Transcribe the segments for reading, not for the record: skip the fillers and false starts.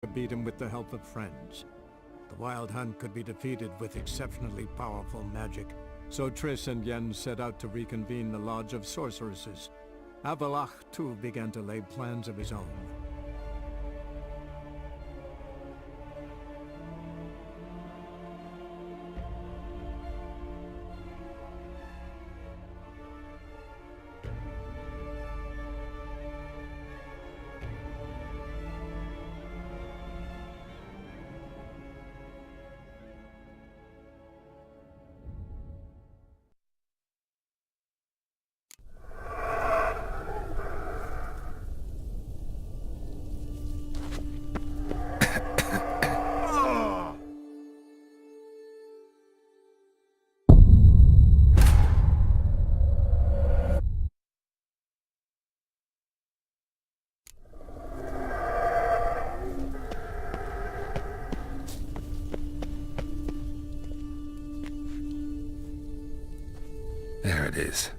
beat him with the help of friends. The Wild Hunt could be defeated with exceptionally powerful magic, so Triss and Yen set out to reconvene the Lodge of Sorceresses. Avalach, too, began to lay plans of his own. There it is.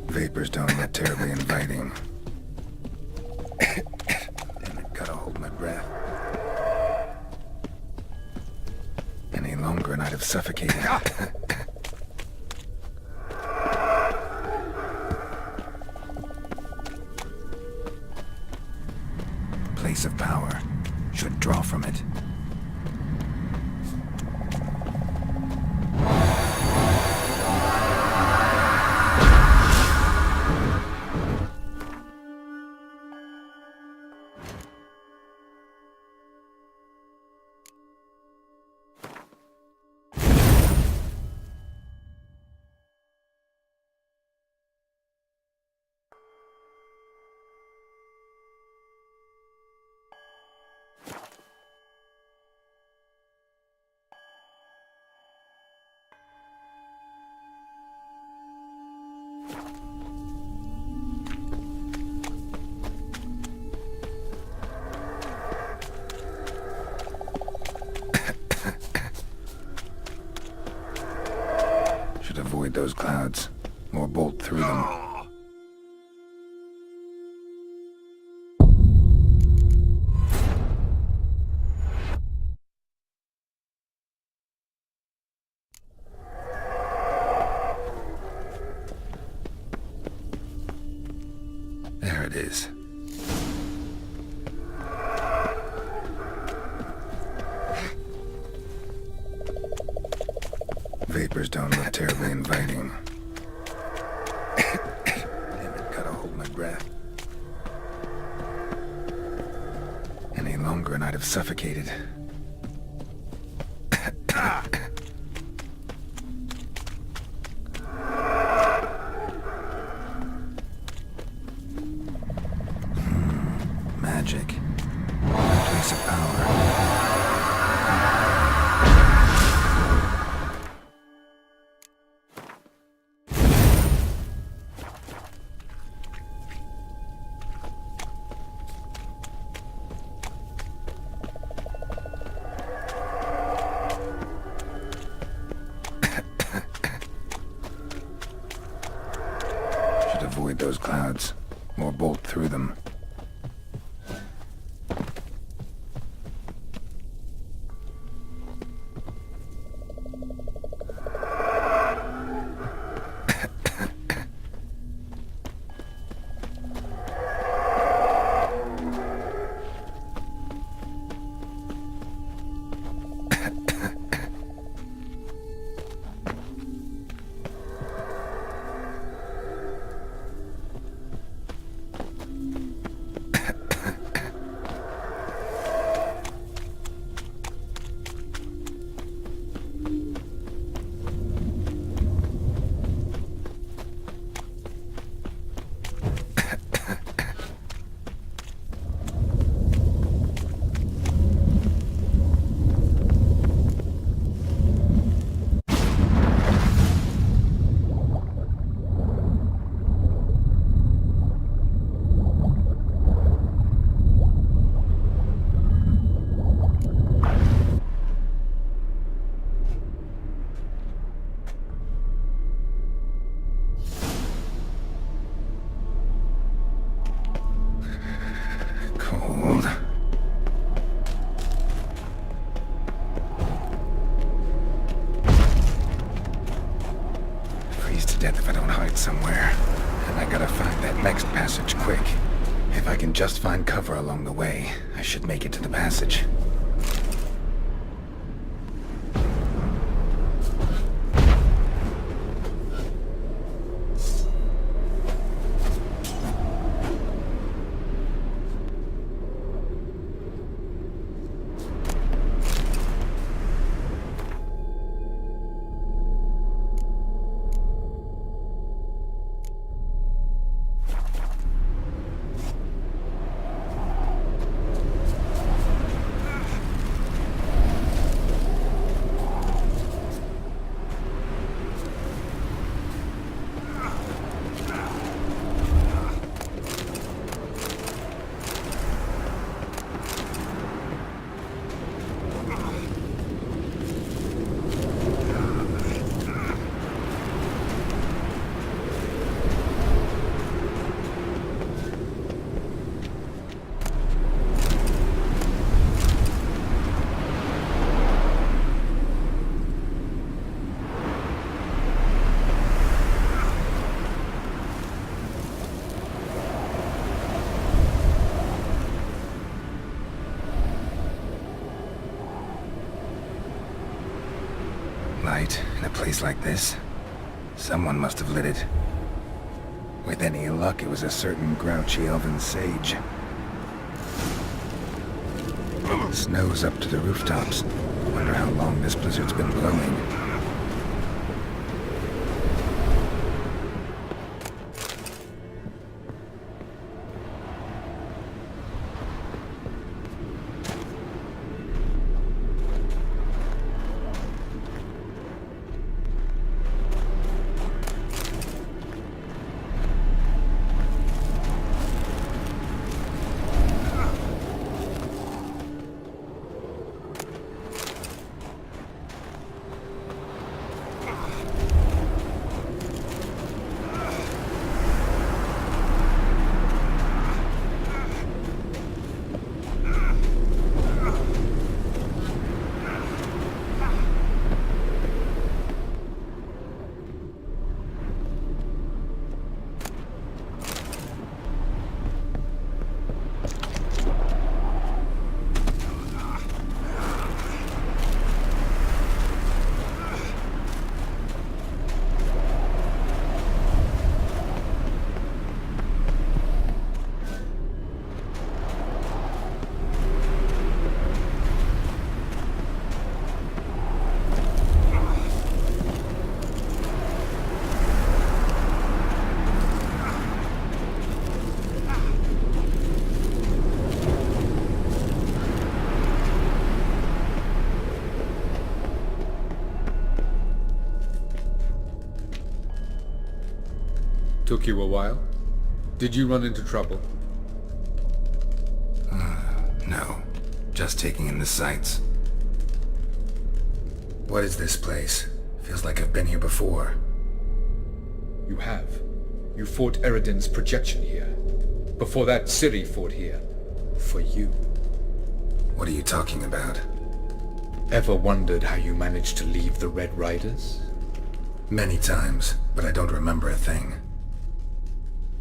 Vapors don't look terribly inviting. Damn it, gotta hold my breath. Any longer and I'd have suffocated. Place of power. Should draw from it. Should avoid those clouds, or bolt through them. There it is. Vapors don't look terribly inviting. Damn it, gotta hold my breath. Any longer and I'd have suffocated. Magic. Place of power. Should avoid those clouds, or bolt through them. somewhere, and I gotta find that next passage quick. If I can just find cover along the way, I should make it to the passage. Light in a place like this? Someone must have lit it. With any luck, it was a certain grouchy elven sage. Snow's up to the rooftops. Wonder how long this blizzard's been blowing. Took you a while? Did you run into trouble? No. Just taking in the sights. What is this place? Feels like I've been here before. You have. You fought Eridan's projection here. Before that, Ciri fought here. For you. What are you talking about? Ever wondered how you managed to leave the Red Riders? Many times, but I don't remember a thing.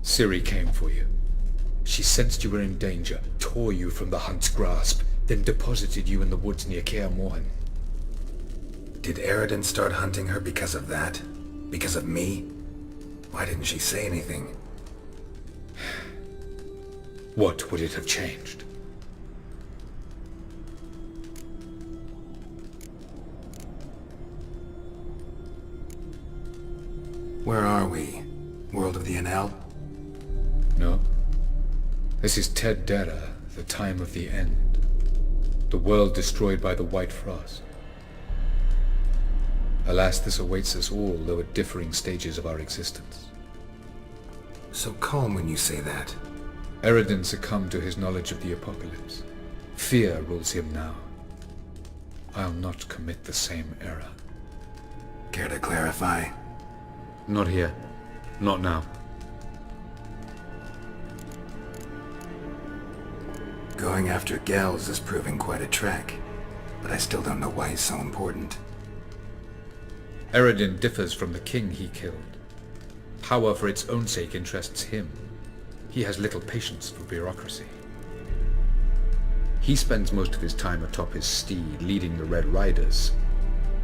Ciri came for you. She sensed you were in danger, tore you from the Hunt's grasp, then deposited you in the woods near Kaer Morhen. Did Eridan start hunting her because of that? Because of me? Why didn't she say anything? What would it have changed? Where are we? World of the NL? No. This is Ted Dera, the time of the end. The world destroyed by the White Frost. Alas, this awaits us all, though at differing stages of our existence. So calm when you say that. Eridan succumbed to his knowledge of the apocalypse. Fear rules him now. I'll not commit the same error. Care to clarify? Not here. Not now. Going after Gels is proving quite a trek, but I still don't know why he's so important. Eridan differs from the king he killed. Power for its own sake interests him. He has little patience for bureaucracy. He spends most of his time atop his steed, leading the Red Riders.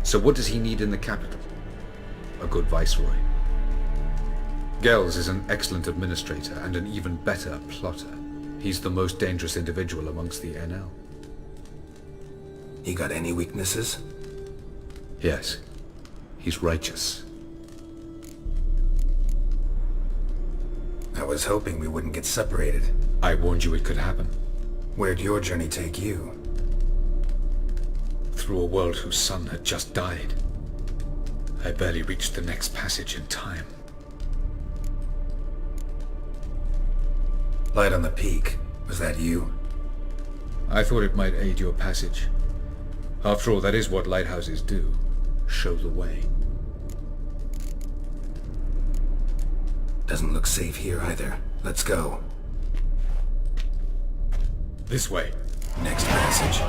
So what does he need in the capital? A good viceroy. Gels is an excellent administrator and an even better plotter. He's the most dangerous individual amongst the NL. You got any weaknesses? Yes. He's righteous. I was hoping we wouldn't get separated. I warned you it could happen. Where'd your journey take you? Through a world whose sun had just died. I barely reached the next passage in time. Light on the peak. Was that you? I thought it might aid your passage. After all, that is what lighthouses do. Show the way. Doesn't look safe here either. Let's go. This way. Next passage.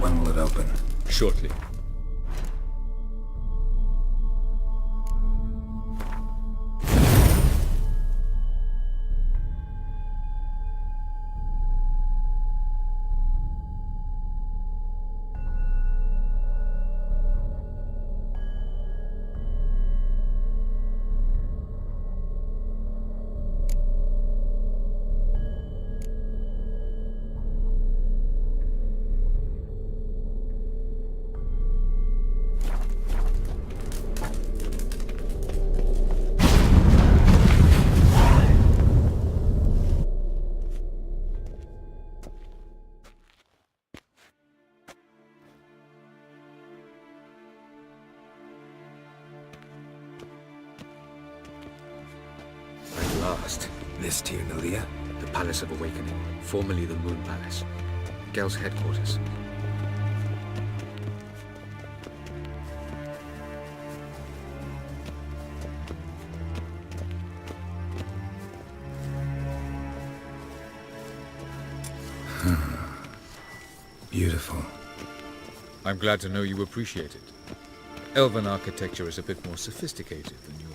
When will it open? Shortly. Last. This Tirnalia? The Palace of Awakening, formerly the Moon Palace. Gel's headquarters. Beautiful. I'm glad to know you appreciate it. Elven architecture is a bit more sophisticated than yours.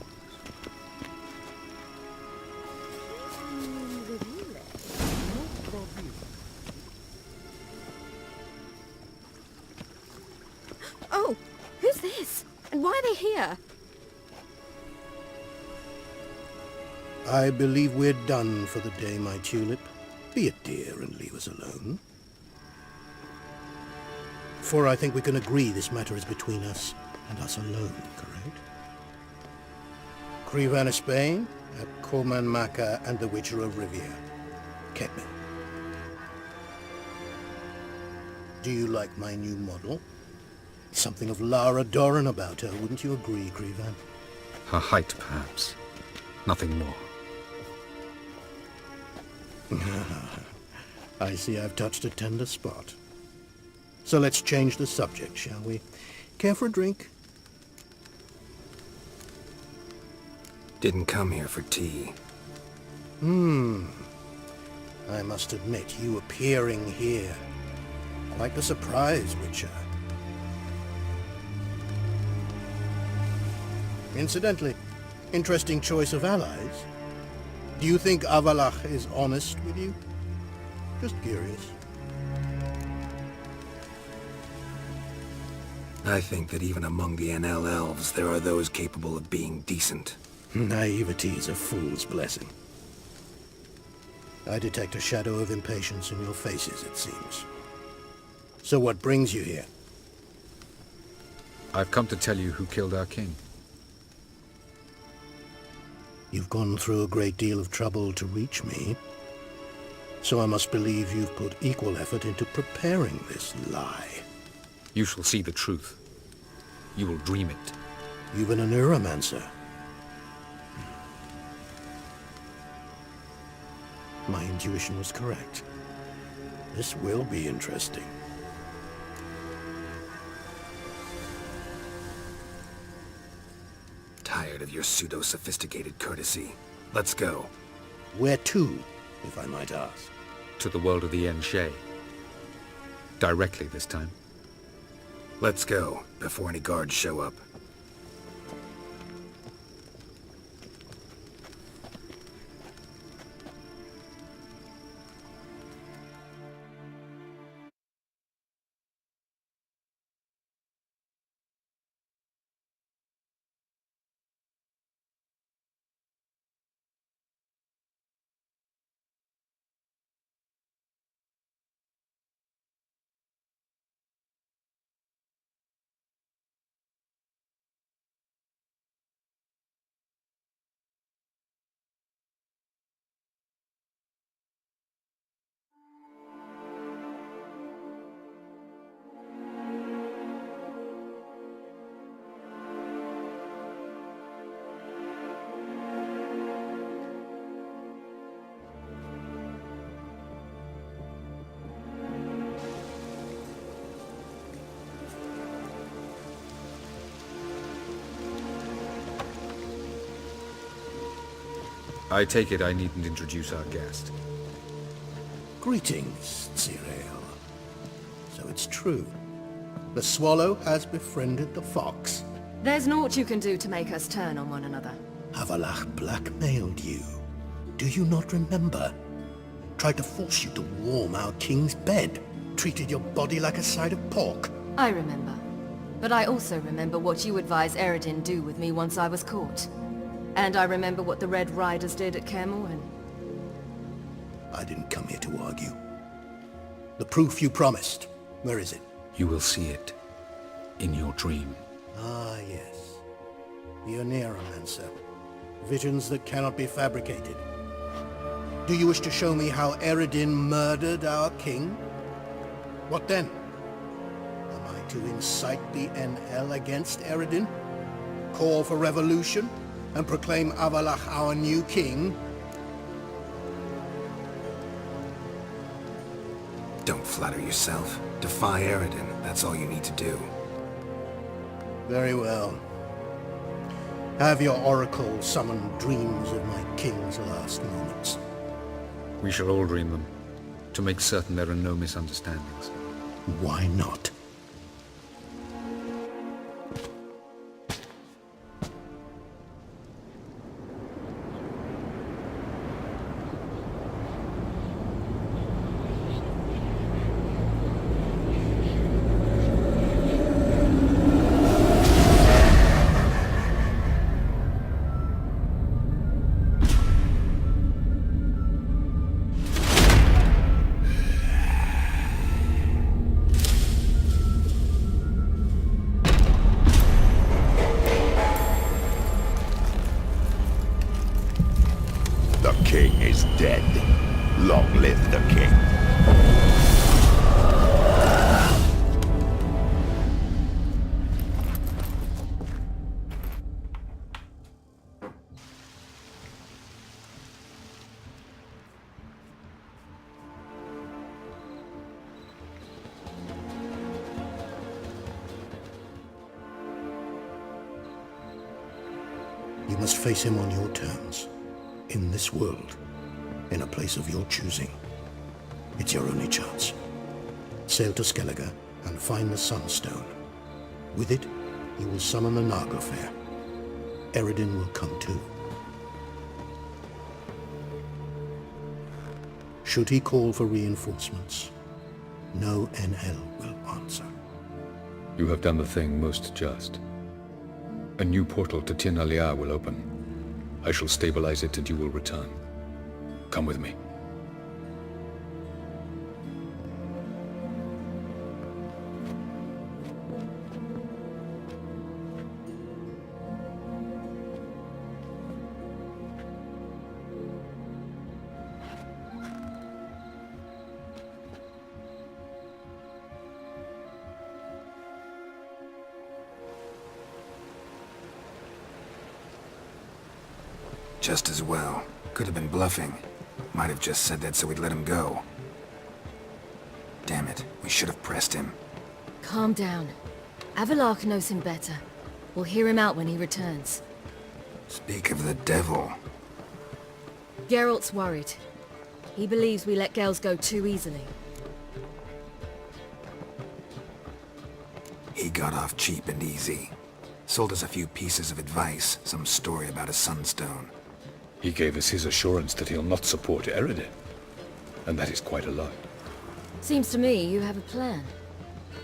Oh, who's this? And why are they here? I believe we're done for the day, my tulip. Be a dear and leave us alone. For I think we can agree this matter is between us and us alone, correct? Krivan of Spain, at Coman Maca and the Witcher of Rivia. Get me. Do you like my new model? Something of Lara Doran about her, wouldn't you agree, Krivan? Her height, perhaps. Nothing more. I see I've touched a tender spot. So let's change the subject, shall we? Care for a drink? Didn't come here for tea. I must admit, you appearing here. Quite the surprise, Witcher. Incidentally, interesting choice of allies. Do you think Avalach is honest with you? Just curious. I think that even among the NL elves, there are those capable of being decent. Naivety is a fool's blessing. I detect a shadow of impatience in your faces, it seems. So what brings you here? I've come to tell you who killed our king. You've gone through a great deal of trouble to reach me. So I must believe you've put equal effort into preparing this lie. You shall see the truth. You will dream it. You've been a neuromancer. My intuition was correct. This will be interesting. Tired of your pseudo-sophisticated courtesy. Let's go. Where to, if I might ask? To the world of the Enshe. Directly this time. Let's go, before any guards show up. I take it I needn't introduce our guest. Greetings, Cyril. So it's true. The swallow has befriended the fox. There's naught you can do to make us turn on one another. Avalach blackmailed you. Do you not remember? Tried to force you to warm our king's bed. Treated your body like a side of pork. I remember. But I also remember what you advised Eredin do with me once I was caught. And I remember what the Red Riders did at Kaer Morhen. I didn't come here to argue. The proof you promised. Where is it? You will see it in your dream. Ah, yes. The Oneiromancer. Visions that cannot be fabricated. Do you wish to show me how Eredin murdered our king? What then? Am I to incite the NL against Eredin? Call for revolution? And proclaim Avalach our new king? Don't flatter yourself. Defy Eredin. That's all you need to do. Very well. Have your oracle summon dreams of my king's last moments. We shall all dream them, to make certain there are no misunderstandings. Why not? The king is dead. Long live the king. You must face him on your terms. In this world. In a place of your choosing. It's your only chance. Sail to Skellige and find the Sunstone. With it, you will summon the Naglfair. Eredin will come too. Should he call for reinforcements, no NL will answer. You have done the thing most just. A new portal to Tir Nalia will open. I shall stabilize it and you will return. Come with me. Just as well. Could have been bluffing. Might have just said that so we'd let him go. Damn it, we should have pressed him. Calm down. Avalach knows him better. We'll hear him out when he returns. Speak of the devil. Geralt's worried. He believes we let Gels go too easily. He got off cheap and easy. Sold us a few pieces of advice, some story about a sunstone. He gave us his assurance that he'll not support Eredin. And that is quite a lot. Seems to me you have a plan.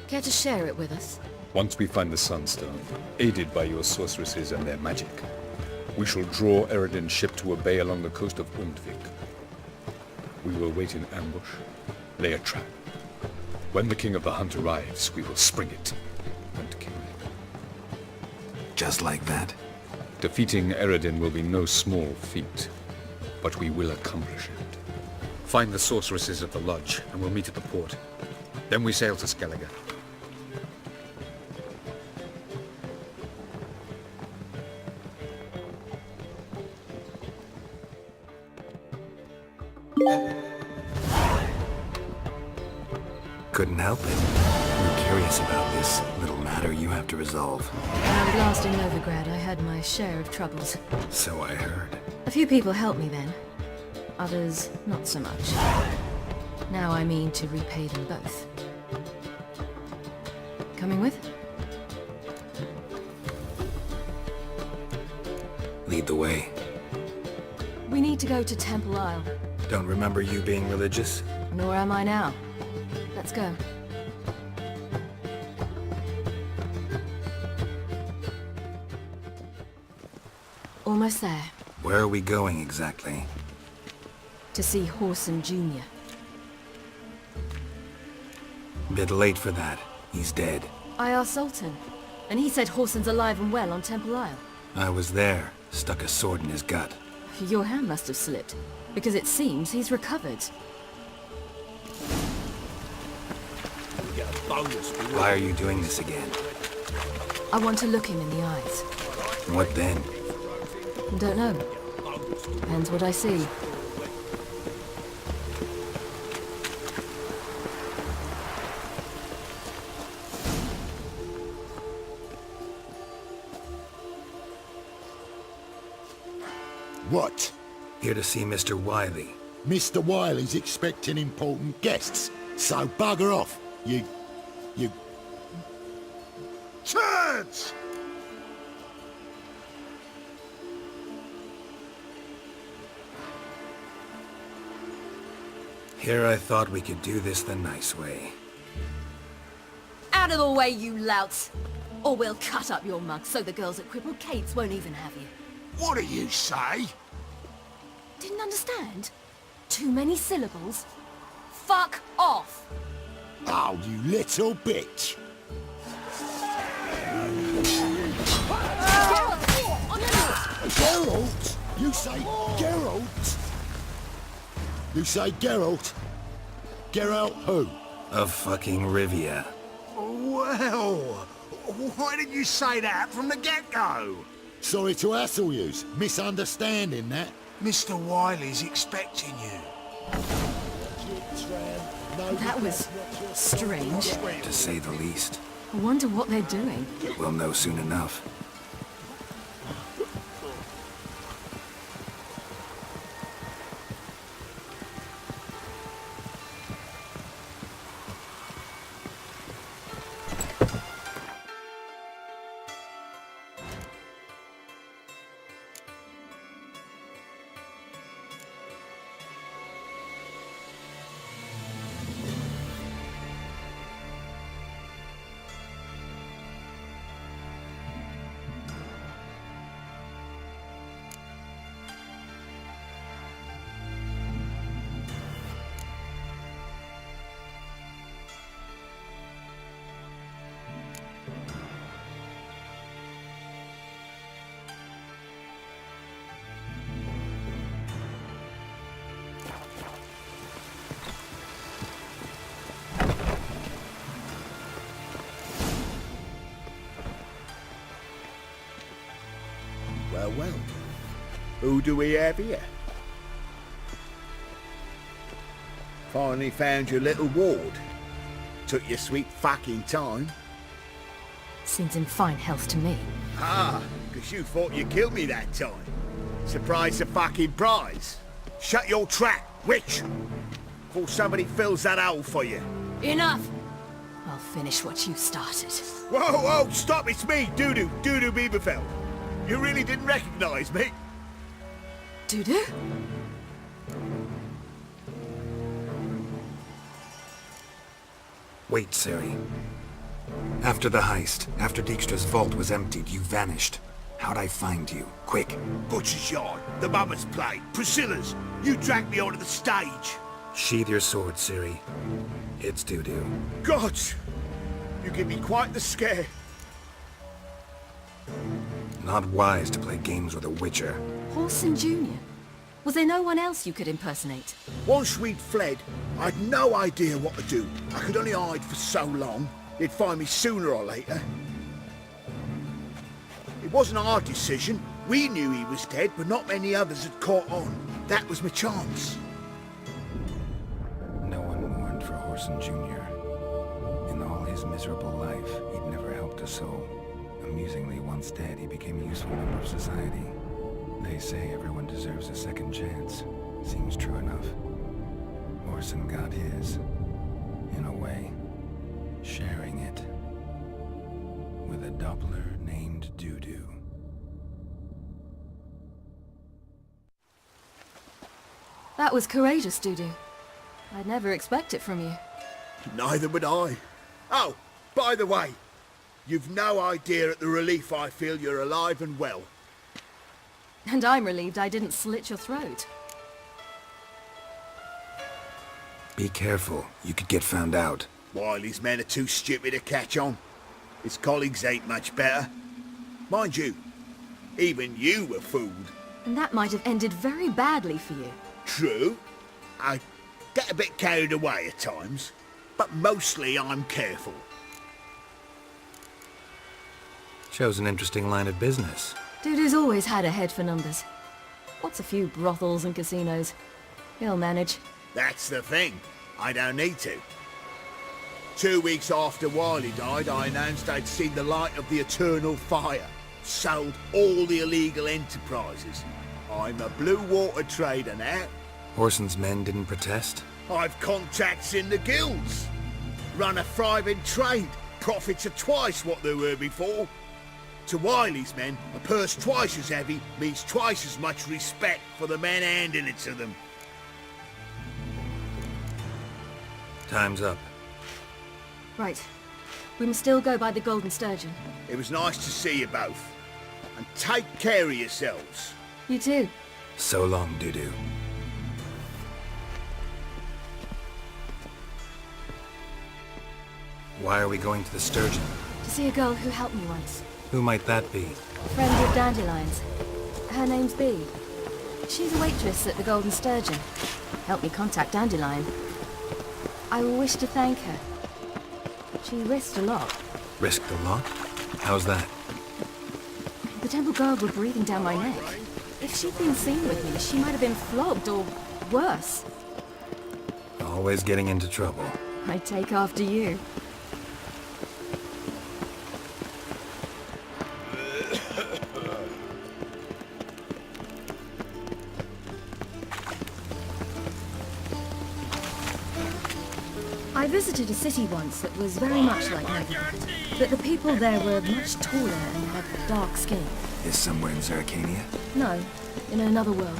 Care to share it with us? Once we find the Sunstone, aided by your sorceresses and their magic, we shall draw Eredin's ship to a bay along the coast of Undvik. We will wait in ambush, lay a trap. When the King of the Hunt arrives, we will spring it and kill him. Just like that. Defeating Eredin will be no small feat, but we will accomplish it. Find the sorceresses at the lodge, and we'll meet at the port. Then we sail to Skellige. Couldn't help it. I'm curious about this little matter you have to resolve. When I was last in Novigrad, I had my share of troubles. So I heard. A few people helped me then. Others, not so much. Now I mean to repay them both. Coming with? Lead the way. We need to go to Temple Isle. Don't remember you being religious? Nor am I now. Let's go. Almost there. Where are we going exactly? To see Horson Jr. Bit late for that. He's dead. I asked Sultan, and he said Horson's alive and well on Temple Isle. I was there. Stuck a sword in his gut. Your hand must have slipped, because it seems he's recovered. Why are you doing this again? I want to look him in the eyes. What then? Don't know. Depends what I see. What? Here to see Mr. Wiley. Mr. Wiley's expecting important guests, so bugger off, you... Turds! Here I thought we could do this the nice way. Out of the way, you louts! Or we'll cut up your mug so the girls at Crippled Kate's won't even have you. What do you say? Didn't understand? Too many syllables? Fuck off! Oh, you little bitch! Geralt? You say Geralt? You say Geralt? Geralt who? Of fucking Rivia. Well, why did you say that from the get-go? Sorry to hassle yous. Misunderstanding that. Mr. Wiley's expecting you. That was strange. To say the least. I wonder what they're doing. We'll know soon enough. Well. Who do we have here? Finally found your little ward. Took your sweet fucking time. Seems in fine health to me. Ah, because you thought you killed me that time. Surprise the fucking prize. Shut your trap, witch! Before somebody fills that hole for you. Enough! I'll finish what you started. Whoa, stop, it's me, Dudu Bieberfeld. You really didn't recognize me? Dudu? Wait, Ciri. After the heist, after Dijkstra's vault was emptied, you vanished. How'd I find you? Quick. Butcher's Yard, the Mama's Play, Priscilla's. You dragged me onto the stage. Sheathe your sword, Ciri. It's Dudu. Gods! You give me quite the scare. Not wise to play games with a witcher. Horson Jr.? Was there no one else you could impersonate? Once we'd fled, I'd no idea what to do. I could only hide for so long. They'd find me sooner or later. It wasn't our decision. We knew he was dead, but not many others had caught on. That was my chance. No one mourned for Horson Jr. In all his miserable life, he'd never helped a soul. Amusingly, once dead, he became a useful member of society. They say everyone deserves a second chance. Seems true enough. Orson got his, in a way, sharing it with a Doppler named Doo-Doo. That was courageous, Dudu. I'd never expect it from you. Neither would I. Oh, by the way, you've no idea at the relief I feel you're alive and well. And I'm relieved I didn't slit your throat. Be careful. You could get found out. Wiley's men are too stupid to catch on. His colleagues ain't much better. Mind you, even you were fooled. And that might have ended very badly for you. True. I get a bit carried away at times, but mostly I'm careful. Shows an interesting line of business. Dudu's always had a head for numbers. What's a few brothels and casinos? He'll manage. That's the thing. I don't need to. 2 weeks after Wiley died, I announced I'd seen the light of the eternal fire. Sold all the illegal enterprises. I'm a blue water trader now. Orson's men didn't protest? I've contacts in the guilds. Run a thriving trade. Profits are twice what they were before. To Wiley's men, a purse twice as heavy means twice as much respect for the men handing it to them. Time's up. Right. We must still go by the Golden Sturgeon. It was nice to see you both. And take care of yourselves. You too. So long, Doo-Doo. Why are we going to the Sturgeon? To see a girl who helped me once. Who might that be? Friend of Dandelion's. Her name's Bee. She's a waitress at the Golden Sturgeon. Helped me contact Dandelion. I wish to thank her. She risked a lot. Risked a lot? How's that? The temple guard were breathing down my neck. If she'd been seen with me, she might have been flogged or worse. Always getting into trouble. I take after you. I visited a city once that was very much like Neverland, but the people there were much taller and had dark skin. Is somewhere in Zeracania? No, in another world.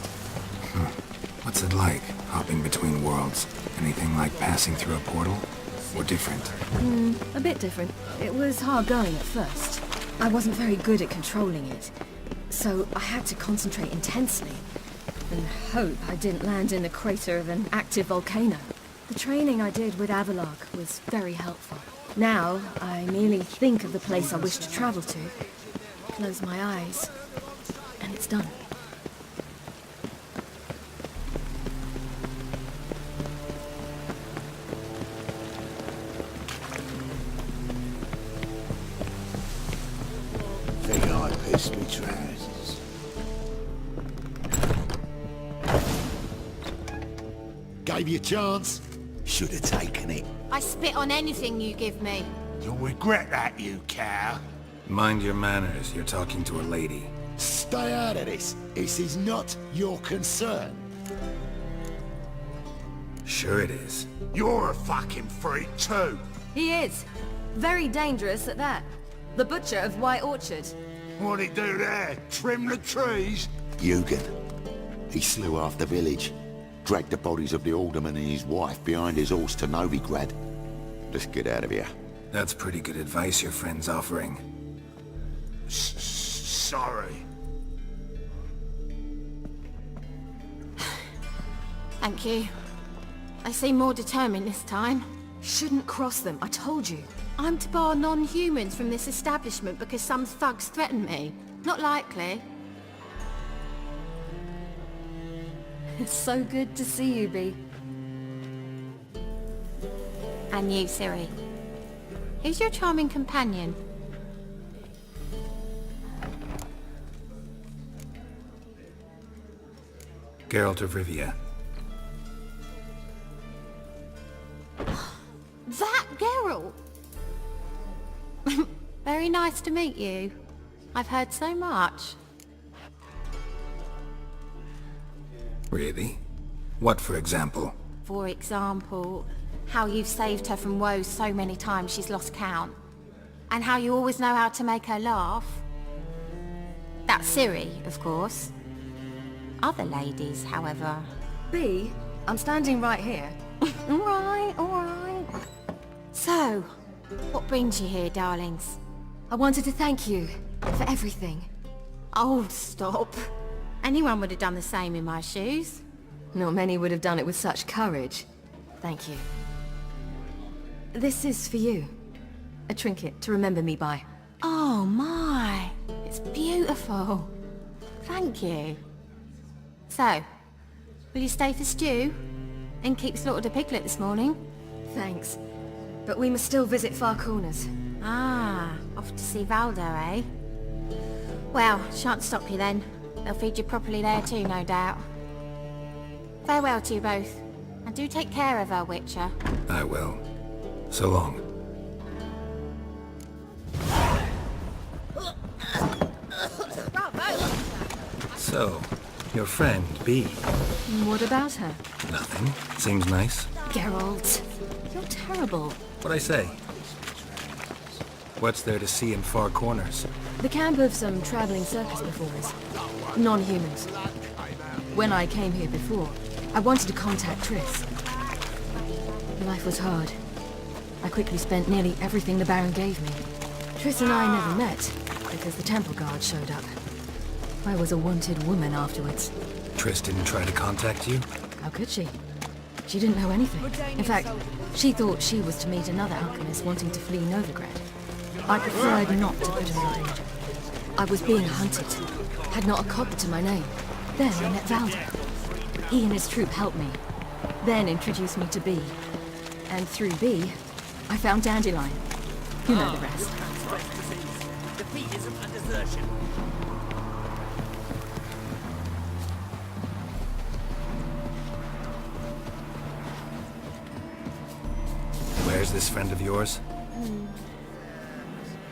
What's it like, hopping between worlds? Anything like passing through a portal? Or different? A bit different. It was hard going at first. I wasn't very good at controlling it, so I had to concentrate intensely and hope I didn't land in the crater of an active volcano. The training I did with Avalok was very helpful. Now, I merely think of the place I wish to travel to, close my eyes, and it's done. Think I pissed me trousers. Gave you a chance. Should have taken it. I spit on anything you give me. You'll regret that, you cow. Mind your manners, you're talking to a lady. Stay out of this. This is not your concern. Sure it is. You're a fucking freak too. He is. Very dangerous at that. The butcher of White Orchard. What'd he do there? Trim the trees? Eugen. He slew half the village. Dragged the bodies of the alderman and his wife behind his horse to Novigrad. Let's get out of here. That's pretty good advice your friend's offering. Sorry. Thank you. I seem more determined this time. Shouldn't cross them, I told you. I'm to bar non-humans from this establishment because some thugs threaten me. Not likely. It's so good to see you, Bee. And you, Siri. Who's your charming companion? Geralt of Rivia. That Geralt! Very nice to meet you. I've heard so much. Really? What, for example? For example, how you've saved her from woes so many times she's lost count. And how you always know how to make her laugh. That's Ciri, of course. Other ladies, however... B, I'm standing right here. Alright. So, what brings you here, darlings? I wanted to thank you for everything. Oh, stop. Anyone would have done the same in my shoes. Not many would have done it with such courage. Thank you. This is for you. A trinket to remember me by. Oh my, it's beautiful. Thank you. So, will you stay for stew? And keep slaughtered a piglet this morning? Thanks. But we must still visit Far Corners. Ah, off to see Valdo, eh? Well, shan't stop you then. They'll feed you properly there too, no doubt. Farewell to you both. And do take care of her, Witcher. I will. So long. So, your friend, B. What about her? Nothing. Seems nice. Geralt, you're terrible. What'd I say? What's there to see in Far Corners? The camp of some traveling circus performers. Non-humans. When I came here before, I wanted to contact Triss. Life was hard. I quickly spent nearly everything the Baron gave me. Triss and I never met, because the temple guard showed up. I was a wanted woman afterwards. Triss didn't try to contact you? How could she? She didn't know anything. In fact, she thought she was to meet another alchemist wanting to flee Novigrad. I preferred not to put her in danger. I was being hunted. Had not a copper to my name. Then I met Valdo. He and his troop helped me. Then introduced me to B. And through B, I found Dandelion. You know the rest. Where's this friend of yours?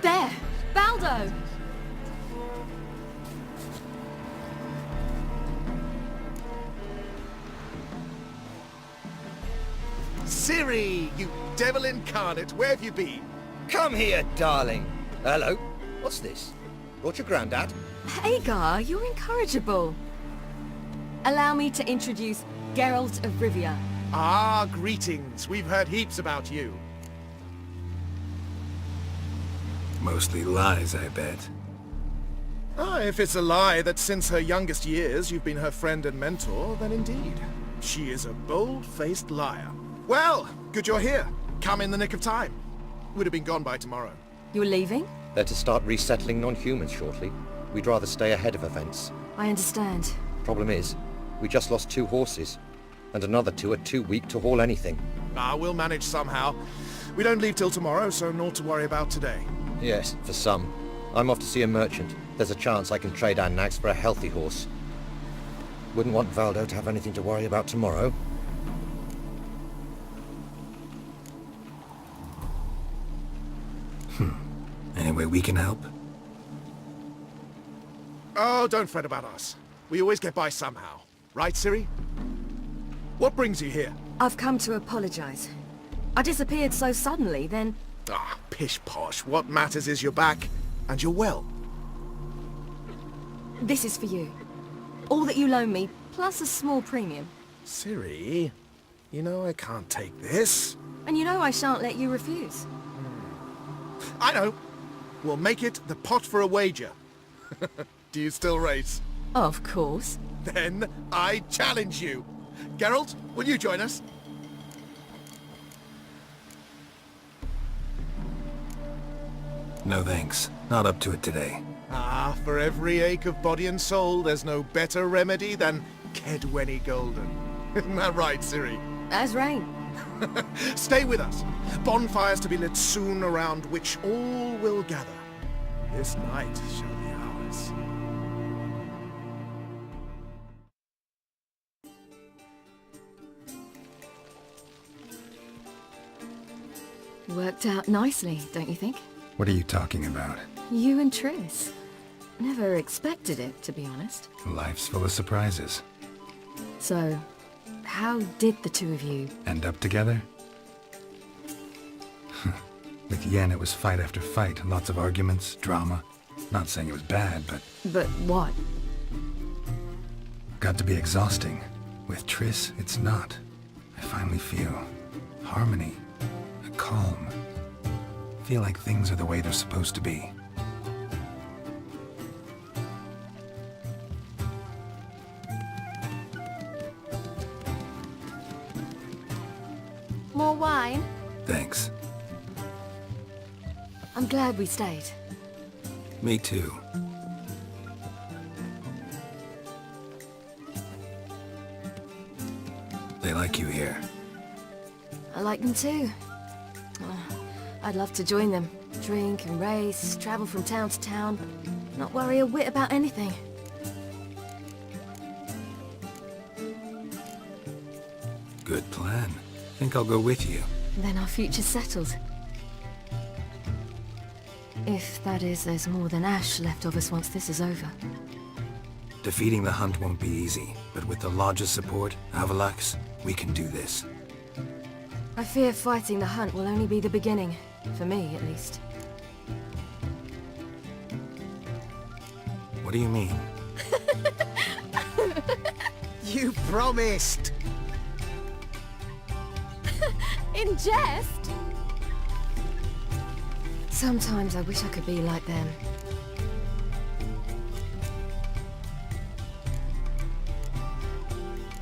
There! Valdo! Ciri, you devil incarnate, where have you been? Come here, darling. Hello. What's this? Brought your granddad? Hagar, you're incorrigible. Allow me to introduce Geralt of Rivia. Ah, greetings. We've heard heaps about you. Mostly lies, I bet. Ah, if it's a lie that since her youngest years you've been her friend and mentor, then indeed. She is a bold-faced liar. Well, good you're here. Come in the nick of time. Would have been gone by tomorrow. You're leaving? They're to start resettling non-humans shortly. We'd rather stay ahead of events. I understand. Problem is, we just lost 2 horses. And another 2 are too weak to haul anything. Ah, we'll manage somehow. We don't leave till tomorrow, so naught to worry about today. Yes, for some. I'm off to see a merchant. There's a chance I can trade our nags for a healthy horse. Wouldn't want Valdo to have anything to worry about tomorrow. Any way we can help? Oh, don't fret about us. We always get by somehow. Right, Ciri? What brings you here? I've come to apologize. I disappeared so suddenly, then... Ah, pish-posh. What matters is you're back, and you're well. This is for you. All that you loan me, plus a small premium. Ciri, you know I can't take this. And you know I shan't let you refuse. I know. We'll make it the pot for a wager. Do you still race? Of course. Then I challenge you. Geralt, will you join us? No thanks. Not up to it today. Ah, for every ache of body and soul, there's no better remedy than Kedwenny Golden. Isn't that right, Ciri? As rain. Stay with us. Bonfires to be lit soon around which all will gather. This night shall be ours. Worked out nicely, don't you think? What are you talking about? You and Triss. Never expected it, to be honest. Life's full of surprises. So, how did the two of you... End up together? With Yen, it was fight after fight. Lots of arguments, drama. Not saying it was bad, but... But what? Got to be exhausting. With Triss, it's not. I finally feel harmony, a calm. Feel like things are the way they're supposed to be. More wine? Thanks. I'm glad we stayed. Me too. They like you here. I like them too. I'd love to join them. Drink and race, travel from town to town. Not worry a whit about anything. Good plan. Think I'll go with you. Then our future's settled. If, that is, there's more than ash left of us once this is over. Defeating the Hunt won't be easy, but with the Lodge's support, Avalax, we can do this. I fear fighting the Hunt will only be the beginning. For me, at least. What do you mean? You promised! In jest? Sometimes I wish I could be like them.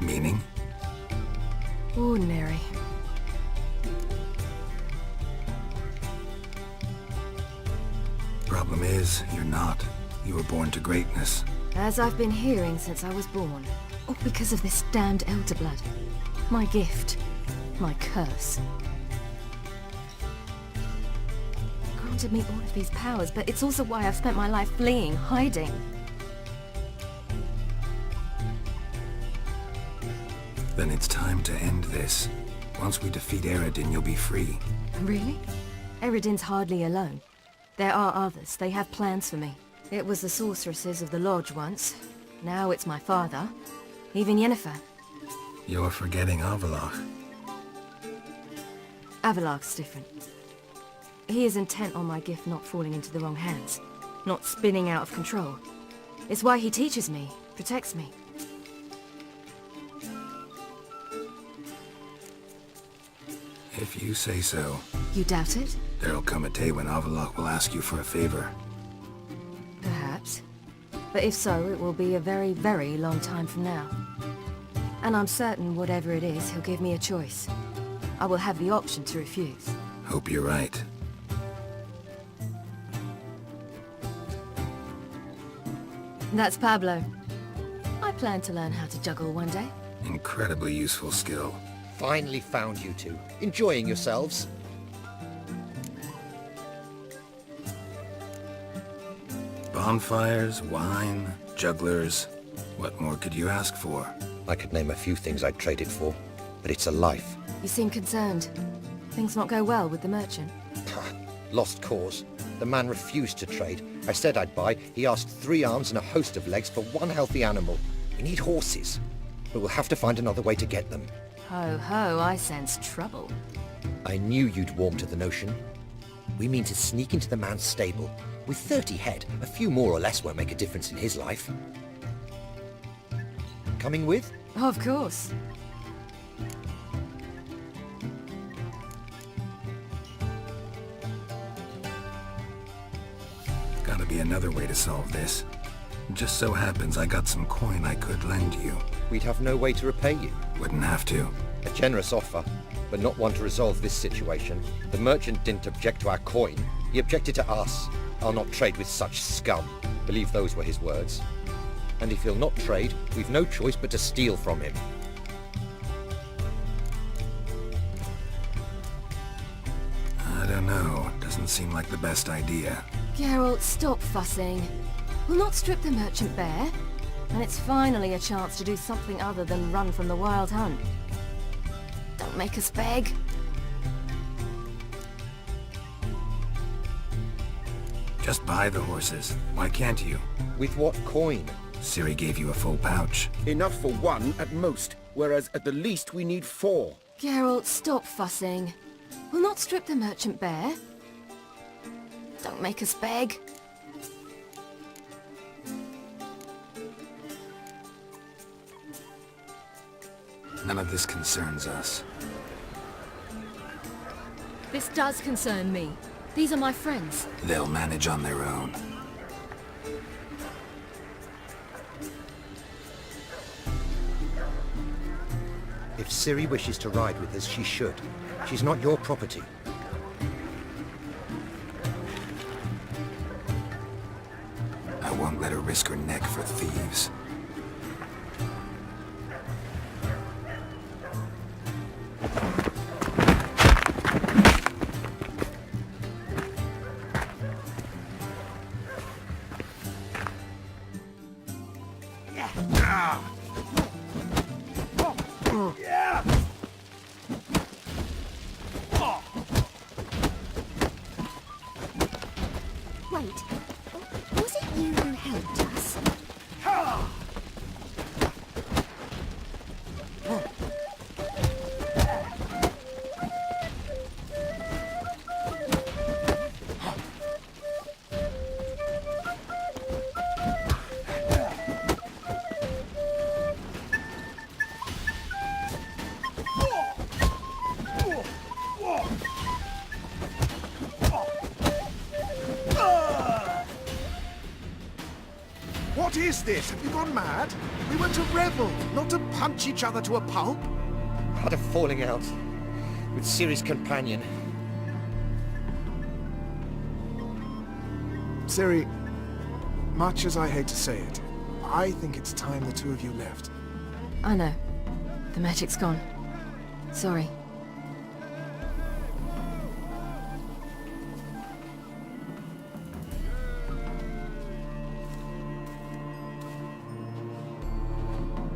Meaning? Ordinary. Problem is, you're not. You were born to greatness. As I've been hearing since I was born. All because of this damned elder blood. My gift. My curse. Granted me all of these powers, but it's also why I've spent my life fleeing, hiding. Then it's time to end this. Once we defeat Eredin, you'll be free. Really? Eredin's hardly alone. There are others. They have plans for me. It was the sorceresses of the Lodge once. Now it's my father. Even Yennefer. You're forgetting Avalach. Avalach's different. He is intent on my gift not falling into the wrong hands. Not spinning out of control. It's why he teaches me, protects me. If you say so. You doubt it? There'll come a day when Avalach will ask you for a favor. Perhaps. But if so, it will be a very, very long time from now. And I'm certain whatever it is, he'll give me a choice. I will have the option to refuse. Hope you're right. That's Pablo. I plan to learn how to juggle one day. Incredibly useful skill. Finally found you two. Enjoying yourselves? Bonfires, wine, jugglers. What more could you ask for? I could name a few things I'd trade it for, but it's a life. You seem concerned. Things not go well with the merchant. Lost cause. The man refused to trade. I said I'd buy. He asked 3 arms and a host of legs for one healthy animal. We need horses, but we'll have to find another way to get them. Ho ho, I sense trouble. I knew you'd warm to the notion. We mean to sneak into the man's stable. With 30 head, a few more or less won't make a difference in his life. Coming with? Of course. Gotta be another way to solve this. Just so happens I got some coin I could lend you. We'd have no way to repay you. Wouldn't have to. A generous offer, but not one to resolve this situation. The merchant didn't object to our coin. He objected to us. I'll not trade with such scum. Believe those were his words. And if he'll not trade, we've no choice but to steal from him. I don't know. Doesn't seem like the best idea. Geralt, stop fussing. We'll not strip the merchant bare. And it's finally a chance to do something other than run from the Wild Hunt. Don't make us beg. Just buy the horses. Why can't you? With what coin? Ciri gave you a full pouch. Enough for one at most, whereas at the least we need 4. Geralt, stop fussing. We'll not strip the merchant bare. Don't make us beg. None of this concerns us. This does concern me. These are my friends. They'll manage on their own. If Ciri wishes to ride with us, she should. She's not your property. I won't let her risk her neck for thieves. Wait, was it you who helped us? What is this? Have you gone mad? We were to revel, not to punch each other to a pulp. Had a falling out with Ciri's companion. Ciri, much as I hate to say it, I think it's time the two of you left. I know. The magic's gone. Sorry.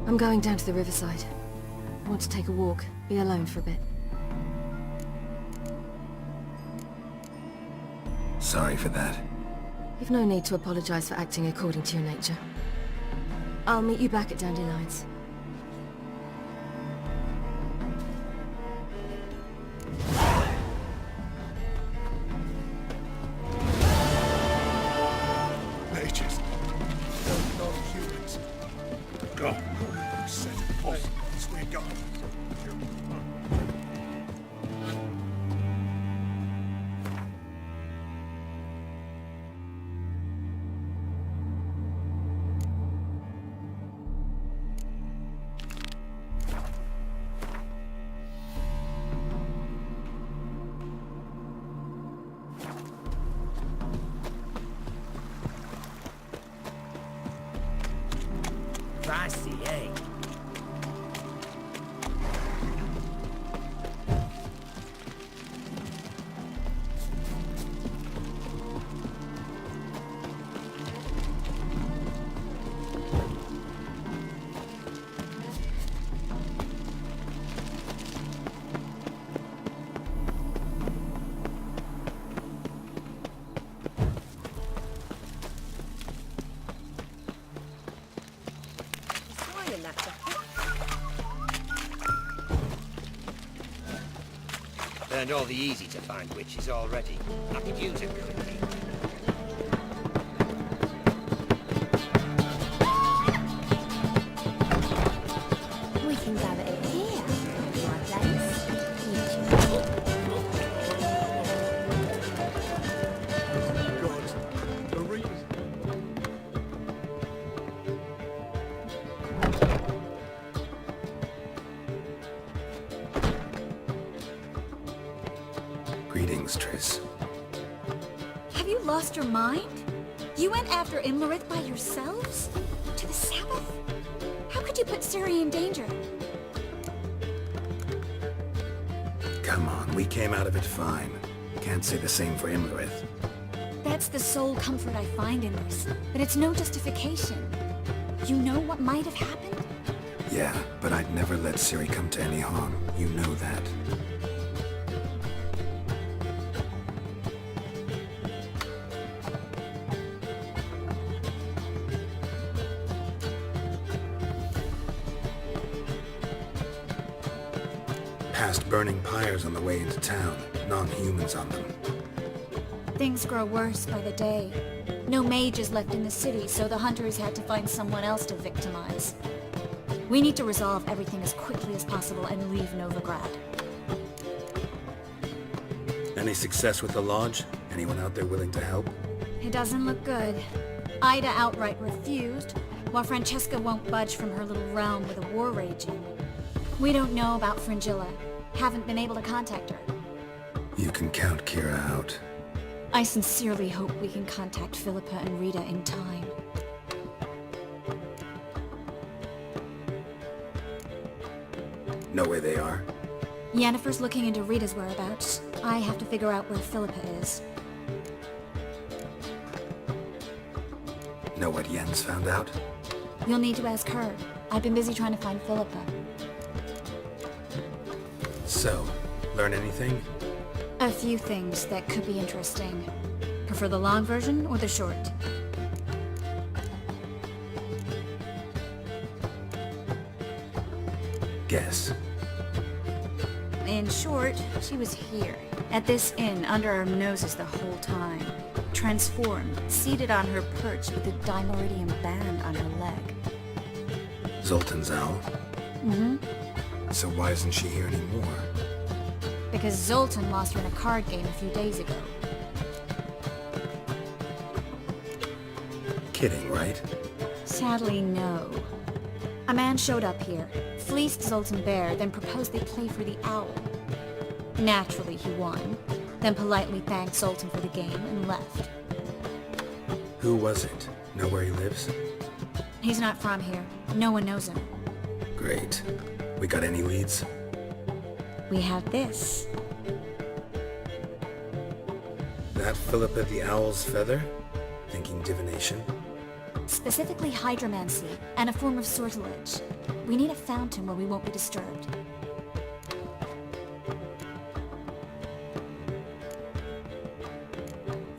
I'm going down to the riverside. I want to take a walk, be alone for a bit. Sorry for that. You've no need to apologize for acting according to your nature. I'll meet you back at Dandelions. Mages. No, not humans. God, set off. Swear God. Pricey, eh? Learned all the easy-to-find witches already. I could use it quickly. We can gather it here, my place. Greetings, Triss. Have you lost your mind? You went after Imlerith by yourselves? To the Sabbath? How could you put Ciri in danger? Come on, we came out of it fine. Can't say the same for Imlerith. That's the sole comfort I find in this, but it's no justification. You know what might have happened? Yeah, but I'd never let Ciri come to any harm. You know that. passed burning pyres on the way into town, non-humans on them. Things grow worse by the day. No mages left in the city, so the hunters had to find someone else to victimize. We need to resolve everything as quickly as possible and leave Novigrad. Any success with the lodge? Anyone out there willing to help? It doesn't look good. Ida outright refused, while Francesca won't budge from her little realm with a war raging. We don't know about Fringilla. Haven't been able to contact her. You can count Kira out. I sincerely hope we can contact Philippa and Rita in time. Know where they are? Yennefer's looking into Rita's whereabouts. I have to figure out where Philippa is. Know what Yen's found out? You'll need to ask her. I've been busy trying to find Philippa. So, learn anything? A few things that could be interesting. Prefer the long version or the short? Guess. In short, she was here, at this inn, under our noses the whole time. Transformed, seated on her perch with a dimeridium band on her leg. Zoltan's owl? Mm-hmm. So why isn't she here anymore? Because Zoltan lost her in a card game a few days ago. Kidding, right? Sadly, no. A man showed up here, fleeced Zoltan bare, then proposed they play for the owl. Naturally, he won, then politely thanked Zoltan for the game and left. Who was it? Know where he lives? He's not from here. No one knows him. Great. We got any leads? We have this. That Philippa the Owl's feather? Thinking divination? Specifically hydromancy, and a form of sortilege. We need a fountain where we won't be disturbed.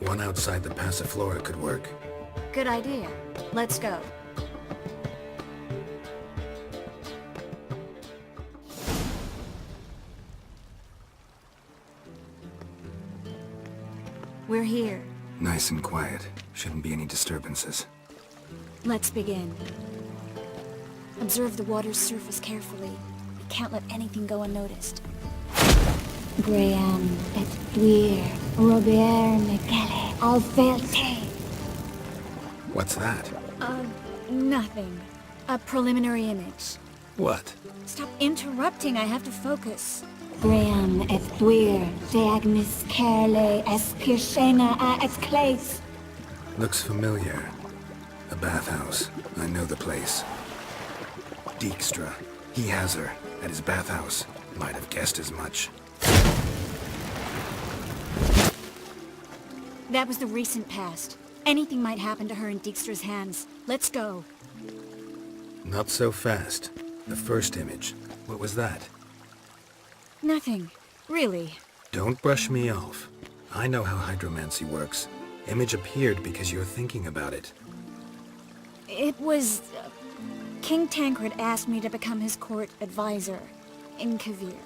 One outside the Passiflora could work. Good idea. Let's go. We're here. Nice and quiet. Shouldn't be any disturbances. Let's begin. Observe the water's surface carefully. We can't let anything go unnoticed. Graham, et tuir, Robert Michele, Alvelte. What's that? Nothing. A preliminary image. What? Stop interrupting, I have to focus. Graham, et tuir, Deagnis Kerle, Espirshena a et Clace. Looks familiar. A bathhouse. I know the place. Dijkstra. He has her. At his bathhouse. Might have guessed as much. That was the recent past. Anything might happen to her in Dijkstra's hands. Let's go. Not so fast. The first image. What was that? Nothing. Really. Don't brush me off. I know how hydromancy works. Image appeared because you're thinking about it. It was... King Tancred asked me to become his court advisor in Kavir.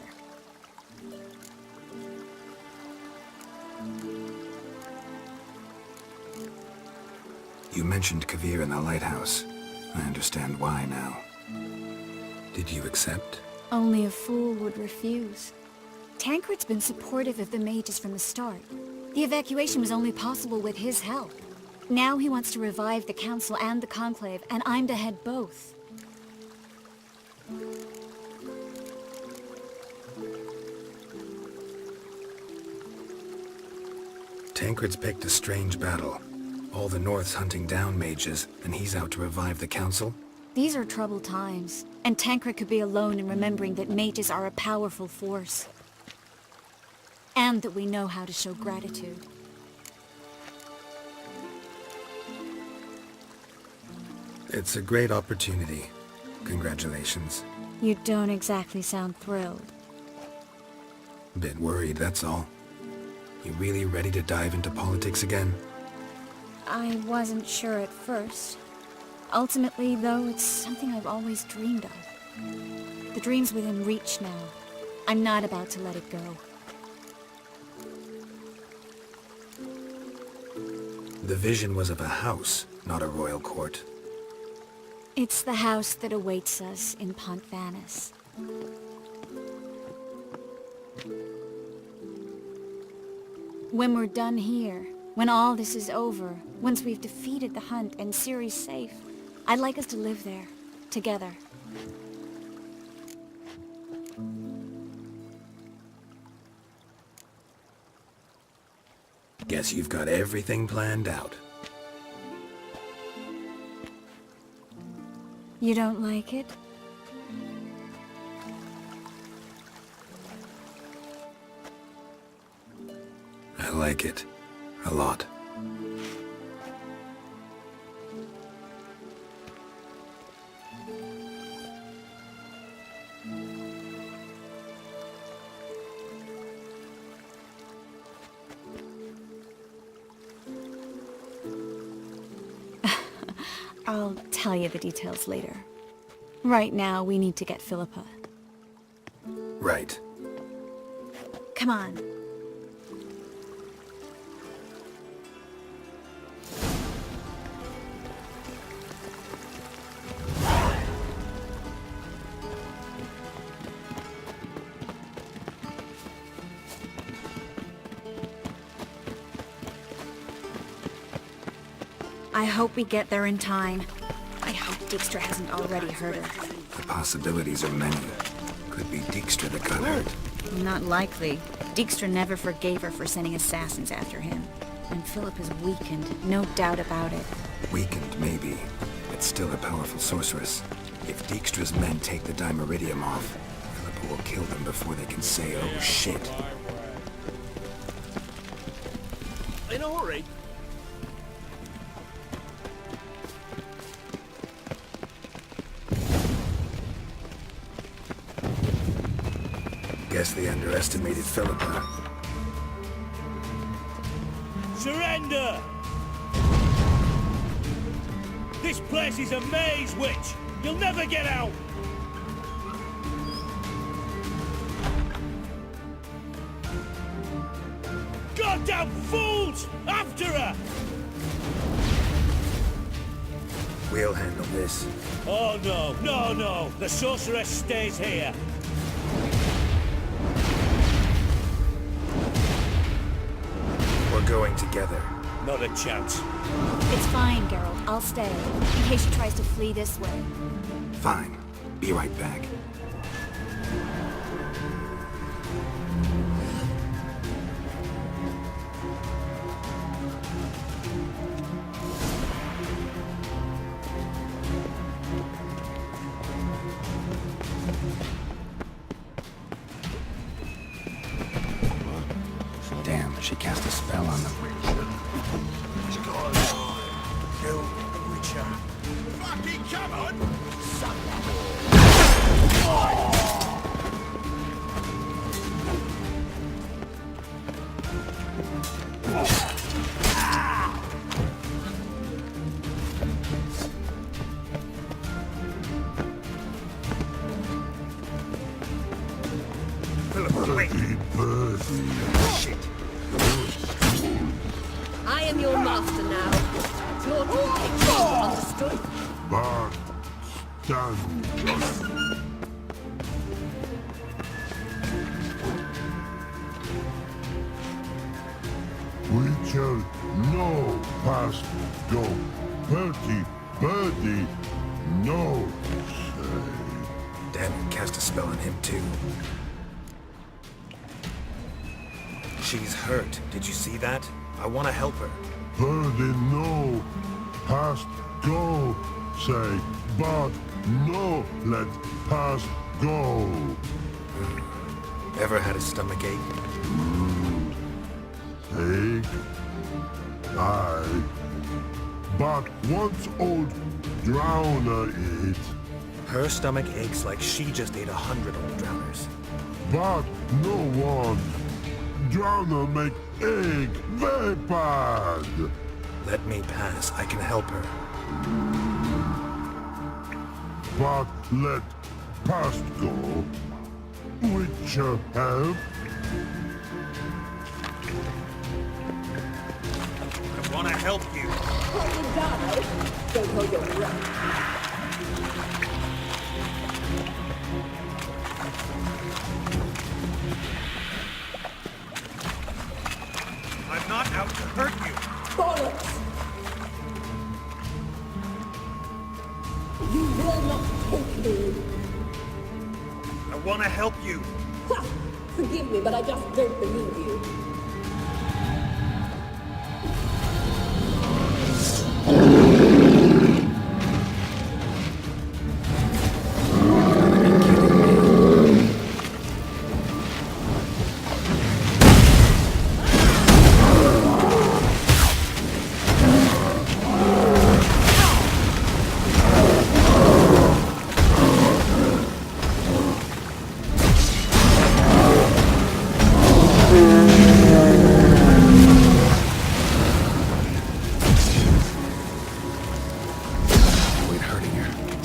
You mentioned Kavir in the lighthouse. I understand why now. Did you accept? Only a fool would refuse. Tancred's been supportive of the mages from the start. The evacuation was only possible with his help. Now he wants to revive the Council and the Conclave, and I'm to head both. Tancred's picked a strange battle. All the North's hunting down mages, and he's out to revive the Council? These are troubled times, and Tancred could be alone in remembering that mages are a powerful force. And that we know how to show gratitude. It's a great opportunity. Congratulations. You don't exactly sound thrilled. Bit worried, that's all. You really ready to dive into politics again? I wasn't sure at first. Ultimately, though, it's something I've always dreamed of. The dream's within reach now. I'm not about to let it go. The vision was of a house, not a royal court. It's the house that awaits us in Pont Vanis. When we're done here, when all this is over, once we've defeated the hunt and Ciri's safe, I'd like us to live there, together. Guess you've got everything planned out. You don't like it? I like it. A lot. I'll tell you the details later. Right now, we need to get Philippa. Right. Come on. I hope we get there in time. I hope Dijkstra hasn't already hurt her. The possibilities are many. Could be Dijkstra that got hurt. Not likely. Dijkstra never forgave her for sending assassins after him. And Philip is weakened, no doubt about it. Weakened, maybe, but still a powerful sorceress. If Dijkstra's men take the Dimeridium off, Philippa will kill them before they can say, oh shit. In a hurry? Guess they underestimated Philippa. Surrender! This place is a maze, witch! You'll never get out! Goddamn fools! After her! We'll handle this. Oh no, no, no! The sorceress stays here! We're going together. Not a chance. It's fine, Geralt. I'll stay, in case she tries to flee this way. Fine. Be right back. Damn, she cast a spell on them. Fucking come on! Shit. I am your master now. Your picture understood. But stand. We shall no past go. Bertie, birdie, no say. Damn it, cast a spell on him too. She's hurt. Did you see that? I want to help her. Birdie, no past go. Say, but no let past go. Ever had a stomach ache? Take. I. But once old drowner eat. Her stomach aches like she just ate 100 old drowners. But no one. Drowner make egg very bad. Let me pass. I can help her. But let past go. Would you help? I want to help you. Don't hold your breath. I'm not out to hurt you. Bollocks! You will not take me. I want to help you. Ha! Forgive me, but I just don't believe you.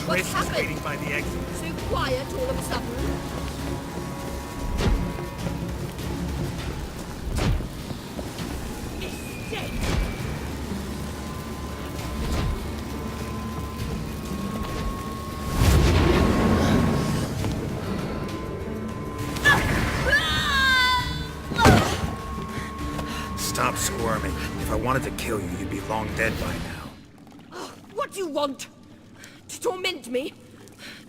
What's happened? By the exit. So quiet all of a sudden. Stop squirming. If I wanted to kill you, you'd be long dead by now. What do you want? To torment me?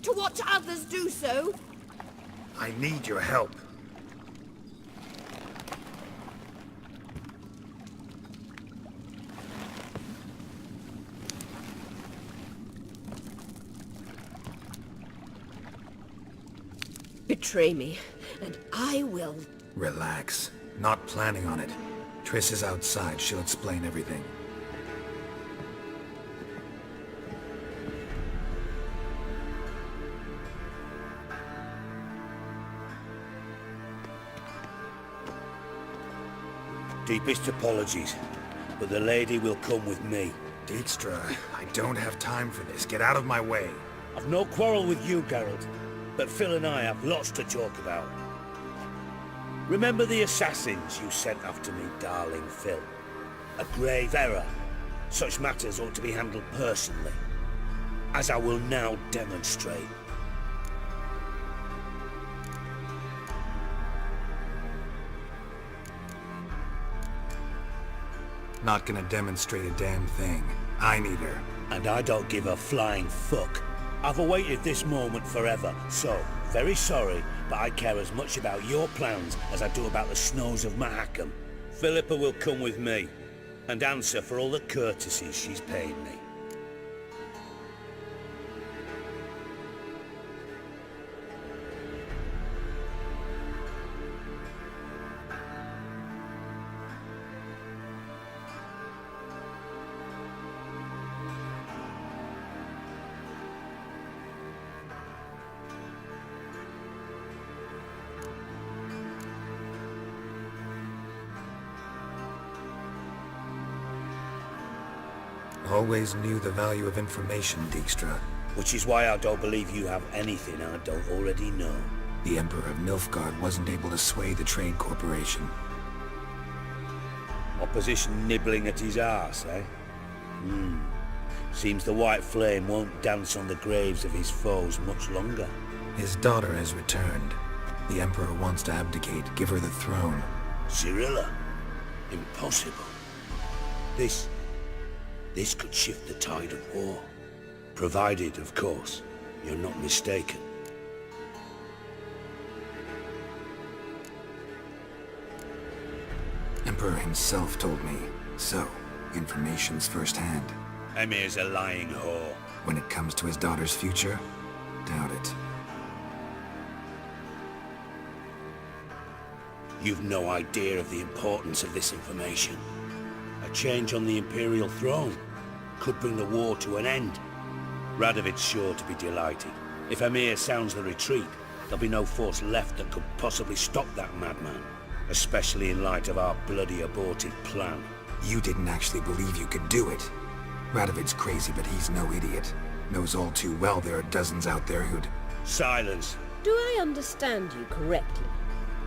To watch others do so? I need your help. Betray me, and I will... Relax. Not planning on it. Triss is outside. She'll explain everything. Deepest apologies, but the lady will come with me. Dijkstra, I don't have time for this. Get out of my way. I've no quarrel with you, Geralt, but Phil and I have lots to talk about. Remember the assassins you sent after me, darling Phil? A grave error. Such matters ought to be handled personally, as I will now demonstrate. Not gonna demonstrate a damn thing. I need her. And I don't give a flying fuck. I've awaited this moment forever, so, very sorry, but I care as much about your plans as I do about the snows of Mahakam. Philippa will come with me, and answer for all the courtesies she's paid me. Always knew the value of information, Dijkstra. Which is why I don't believe you have anything I don't already know. The Emperor of Nilfgaard wasn't able to sway the Trade Corporation. Opposition nibbling at his arse, eh? Seems the White Flame won't dance on the graves of his foes much longer. His daughter has returned. The Emperor wants to abdicate, give her the throne. Cyrilla? Impossible. This could shift the tide of war. Provided, of course, you're not mistaken. Emperor himself told me. So, information's firsthand. Emir's a lying whore. When it comes to his daughter's future, doubt it. You've no idea of the importance of this information. A change on the Imperial throne could bring the war to an end. Radovid's sure to be delighted. If Emir sounds the retreat, there'll be no force left that could possibly stop that madman. Especially in light of our bloody aborted plan. You didn't actually believe you could do it. Radovid's crazy, but he's no idiot. Knows all too well there are dozens out there who'd... Silence. Do I understand you correctly?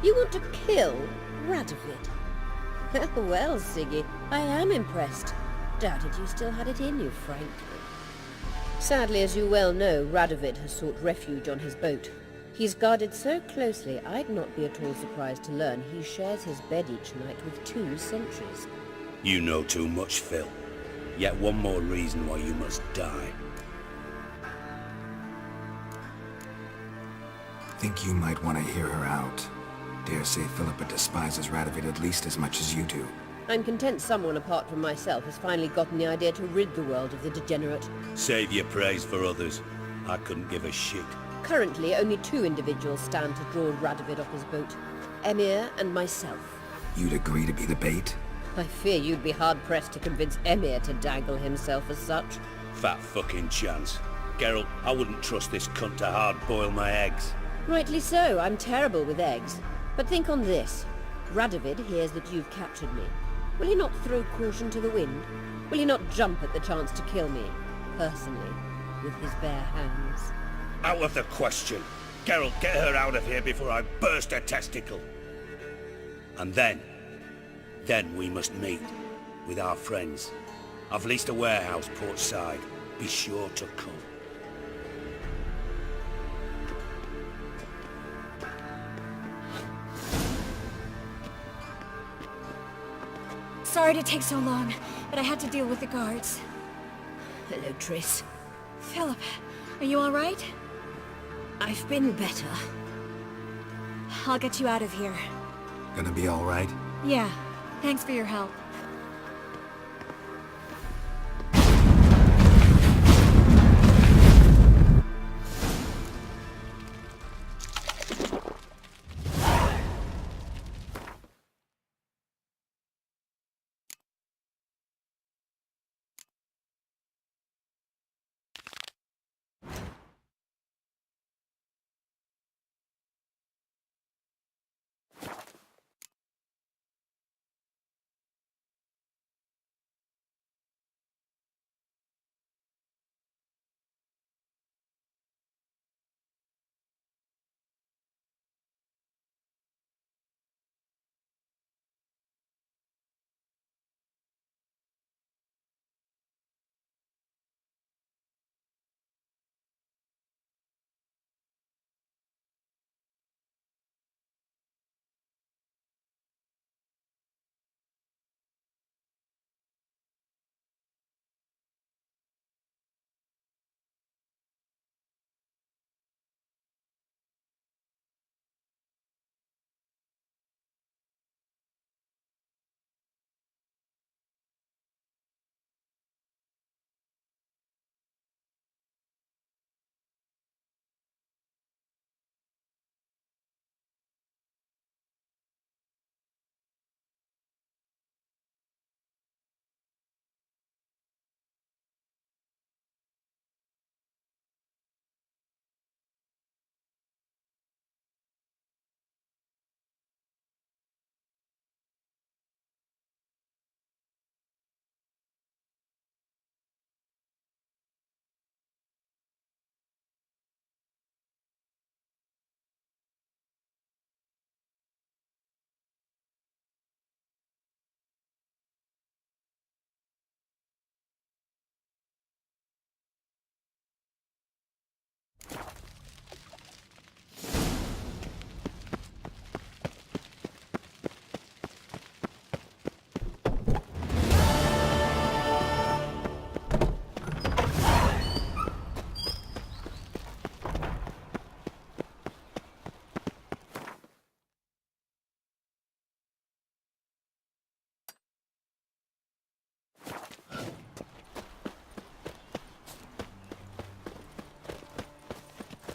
You want to kill Radovid? Well, Siggy, I am impressed. Doubted you still had it in you, frankly. Sadly, as you well know, Radovid has sought refuge on his boat. He's guarded so closely, I'd not be at all surprised to learn he shares his bed each night with 2 sentries. You know too much, Phil. Yet one more reason why you must die. Think you might want to hear her out. Dare say Philippa despises Radovid at least as much as you do. I'm content someone apart from myself has finally gotten the idea to rid the world of the degenerate. Save your praise for others. I couldn't give a shit. Currently, only 2 individuals stand to draw Radovid off his boat. Emir and myself. You'd agree to be the bait? I fear you'd be hard-pressed to convince Emir to dangle himself as such. Fat fucking chance. Geralt, I wouldn't trust this cunt to hard-boil my eggs. Rightly so, I'm terrible with eggs. But think on this. Radovid hears that you've captured me. Will he not throw caution to the wind? Will he not jump at the chance to kill me, personally, with his bare hands? Out of the question. Geralt, get her out of here before I burst her testicle. And then we must meet with our friends. I've leased a warehouse port side. Be sure to come. Sorry to take so long, but I had to deal with the guards. Hello, Triss. Philip, are you all right? I've been better. I'll get you out of here. Gonna be all right? Yeah, thanks for your help.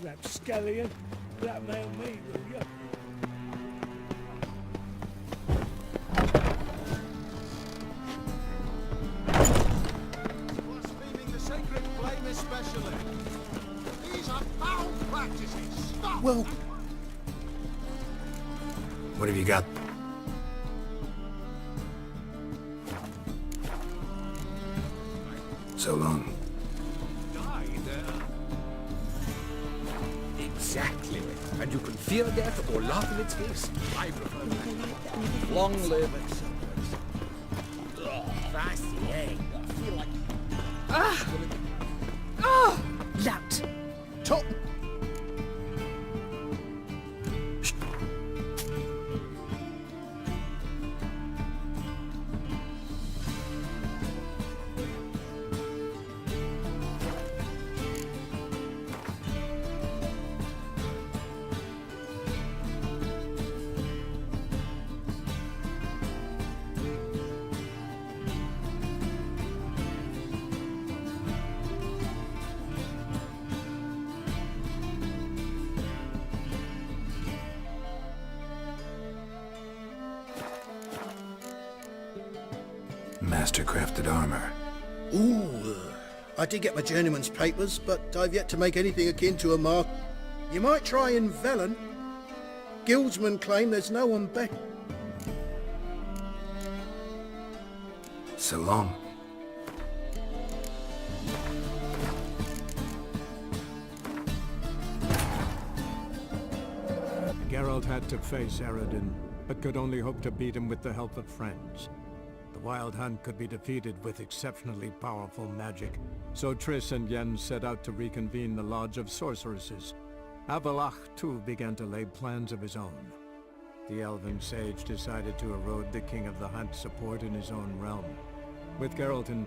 Rapscallion, blackmail me, will you? Blaspheming the sacred flame especially. These are foul practices. Stop! Well... What have you got? So long. It's Exactly. And you can fear death or laugh in its face. I prefer that. Long live it. Fascinating. I feel like... Lout. Top! Master-crafted armor. Ooh, I did get my journeyman's papers, but I've yet to make anything akin to a mark. You might try in Velen. Guildsmen claim there's no one better. So long. Geralt had to face Eredin, but could only hope to beat him with the help of friends. The Wild Hunt could be defeated with exceptionally powerful magic, so Triss and Yen set out to reconvene the Lodge of Sorceresses. Avalach, too, began to lay plans of his own. The elven sage decided to erode the King of the Hunt's support in his own realm. With Geralt in